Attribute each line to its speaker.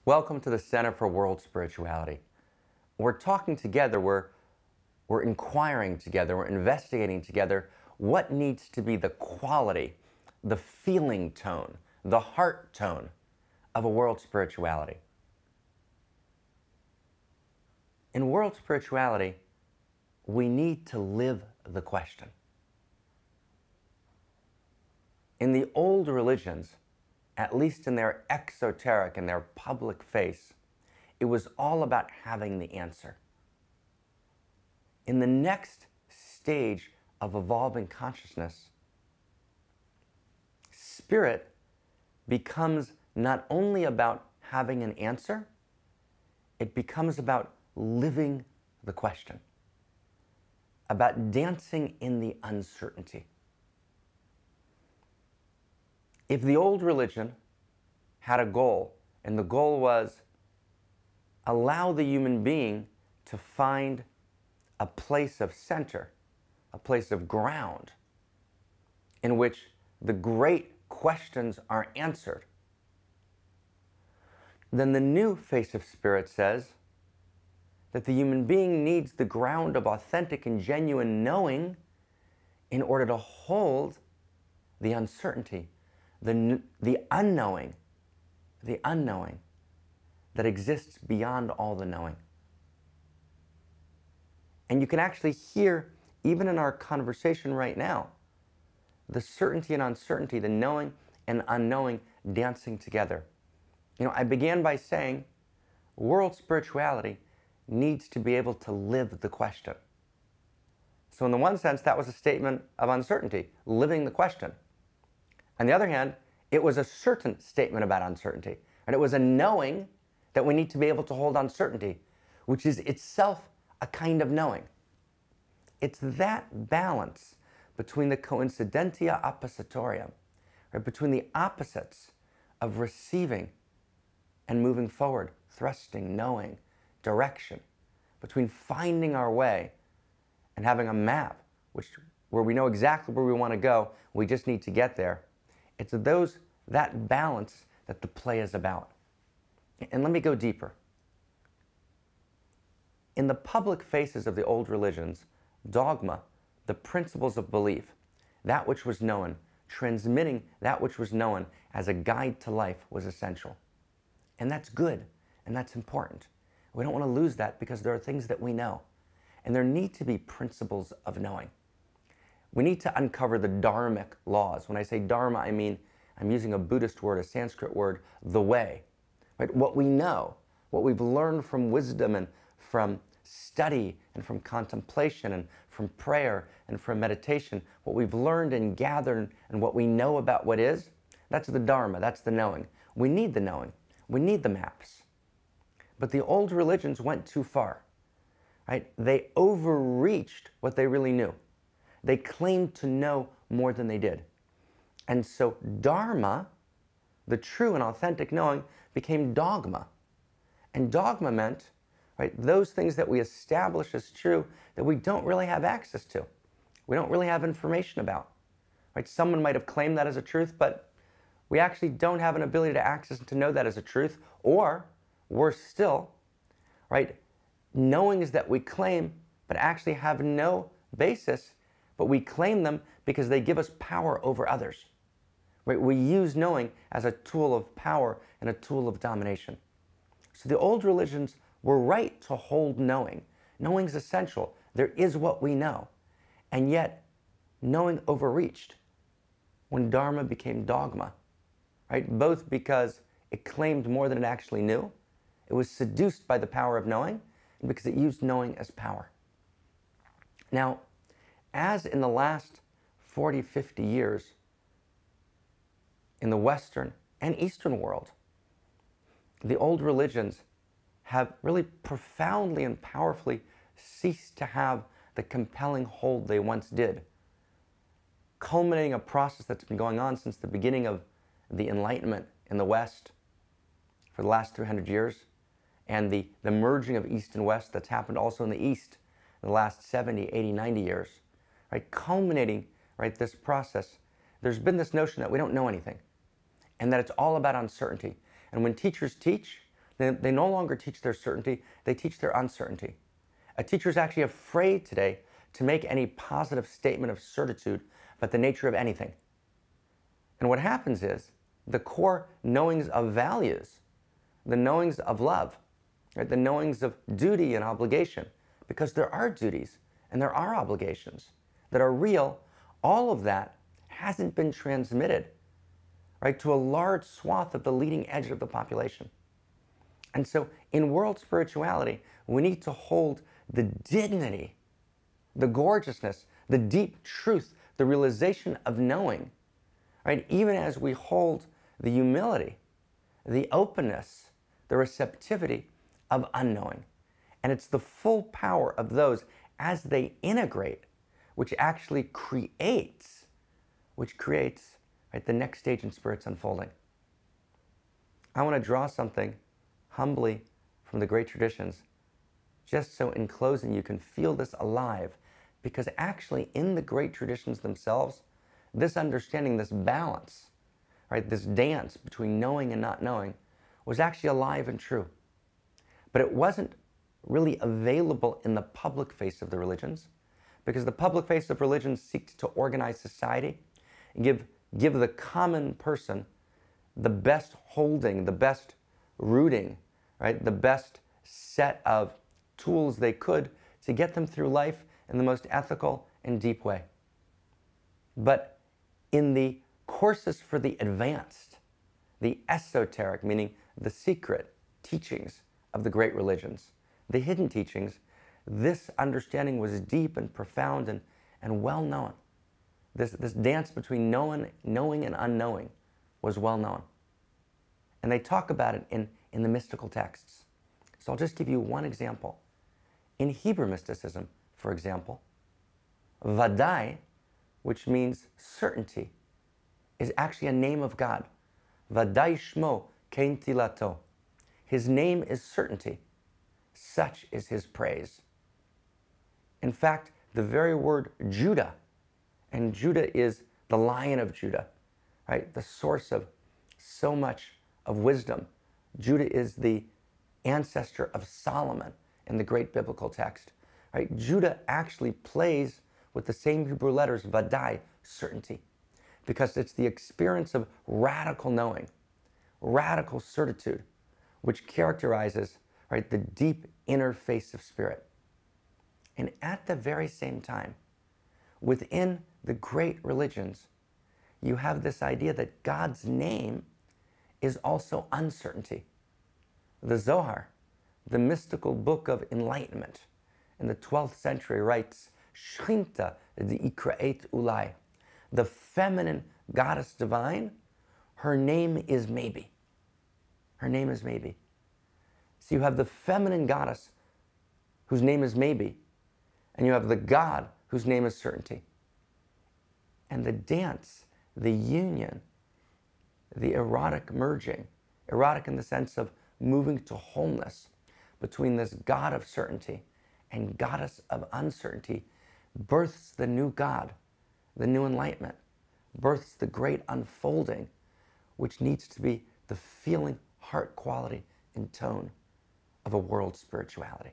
Speaker 1: Welcome to the Center for World Spirituality. We're talking together, we're inquiring together, we're investigating together what needs to be the quality, the feeling tone, the heart tone of a world spirituality. In world spirituality, we need to live the question. In the old religions, at least in their exoteric and their public face, it was all about having the answer. In the next stage of evolving consciousness, spirit becomes not only about having an answer, it becomes about living the question, about dancing in the uncertainty. If the old religion had a goal, and the goal was allow the human being to find a place of center, a place of ground, in which the great questions are answered, then the new face of spirit says that the human being needs the ground of authentic and genuine knowing in order to hold the uncertainty, the unknowing that exists beyond all the knowing. And you can actually hear, even in our conversation right now, the certainty and uncertainty, the knowing and unknowing dancing together. You know, I began by saying world spirituality needs to be able to live the question. So in the one sense, that was a statement of uncertainty, living the question. On the other hand, it was a certain statement about uncertainty. And it was a knowing that we need to be able to hold uncertainty, which is itself a kind of knowing. It's that balance between the coincidentia oppositorium, right, between the opposites of receiving and moving forward, thrusting, knowing, direction, between finding our way and having a map where we know exactly where we want to go, we just need to get there. It's that balance that the play is about. And let me go deeper. In the public faces of the old religions, dogma, the principles of belief, that which was known, transmitting that which was known as a guide to life was essential. And that's good, and that's important. We don't want to lose that because there are things that we know. And there need to be principles of knowing. We need to uncover the dharmic laws. When I say dharma, I mean, I'm using a Buddhist word, a Sanskrit word, the way. Right? What we know, what we've learned from wisdom and from study and from contemplation and from prayer and from meditation, what we've learned and gathered and what we know about what is, that's the dharma, that's the knowing. We need the knowing. We need the maps. But the old religions went too far. Right? They overreached what they really knew. They claimed to know more than they did. And so dharma, the true and authentic knowing, became dogma. And dogma meant, right, those things that we establish as true that we don't really have access to. We don't really have information about. Right? Someone might have claimed that as a truth, but we actually don't have an ability to access and to know that as a truth. Or, worse still, right, knowings that we claim but actually have no basis, but we claim them because they give us power over others. Right? We use knowing as a tool of power and a tool of domination. So the old religions were right to hold knowing. Knowing is essential. There is what we know. And yet, knowing overreached when dharma became dogma. Right? Both because it claimed more than it actually knew, it was seduced by the power of knowing, and because it used knowing as power. Now, as in the last 40, 50 years, in the Western and Eastern world, the old religions have really profoundly and powerfully ceased to have the compelling hold they once did, culminating a process that's been going on since the beginning of the Enlightenment in the West for the last 300 years, and the merging of East and West that's happened also in the East in the last 70, 80, 90 years. Right, culminating, right, this process, there's been this notion that we don't know anything and that it's all about uncertainty. And when teachers teach, They no longer teach their certainty, they teach their uncertainty. A teacher is actually afraid today to make any positive statement of certitude about the nature of anything. And what happens is the core knowings of values, the knowings of love, right, the knowings of duty and obligation, because there are duties and there are obligations that are real, all of that hasn't been transmitted, right, to a large swath of the leading edge of the population. And so in world spirituality, we need to hold the dignity, the gorgeousness, the deep truth, the realization of knowing, right? Even as we hold the humility, the openness, the receptivity of unknowing. And it's the full power of those as they integrate, which actually creates, right, the next stage in Spirit's unfolding. I want to draw something humbly from the great traditions, just so in closing you can feel this alive, because actually in the great traditions themselves, this understanding, this balance, right, this dance between knowing and not knowing was actually alive and true. But it wasn't really available in the public face of the religions, because the public face of religions seeks to organize society and give the common person the best holding, the best rooting, right, the best set of tools they could to get them through life in the most ethical and deep way. But in the courses for the advanced, the esoteric, meaning the secret teachings of the great religions, the hidden teachings, this understanding was deep and profound and well known. This dance between knowing and unknowing was well known. And they talk about it in the mystical texts. So I'll just give you one example. In Hebrew mysticism, for example, Vadai, which means certainty, is actually a name of God. Vadai Shmo Kein Tilato. His name is certainty. Such is his praise. In fact, the very word Judah, and Judah is the Lion of Judah, right? The source of so much of wisdom. Judah is the ancestor of Solomon in the great biblical text, right? Judah actually plays with the same Hebrew letters, Vadai, certainty, because it's the experience of radical knowing, radical certitude, which characterizes, right, the deep inner face of Spirit. And at the very same time, within the great religions, you have this idea that God's name is also uncertainty. The Zohar, the mystical book of enlightenment, in the 12th century writes, Shchinta di'ikra'et ulai, the feminine goddess divine, her name is maybe. Her name is maybe. So you have the feminine goddess whose name is maybe, and you have the God whose name is certainty. And the dance, the union, the erotic merging, erotic in the sense of moving to wholeness between this God of certainty and goddess of uncertainty, births the new God, the new enlightenment, births the great unfolding, which needs to be the feeling, heart quality, and tone of a world spirituality.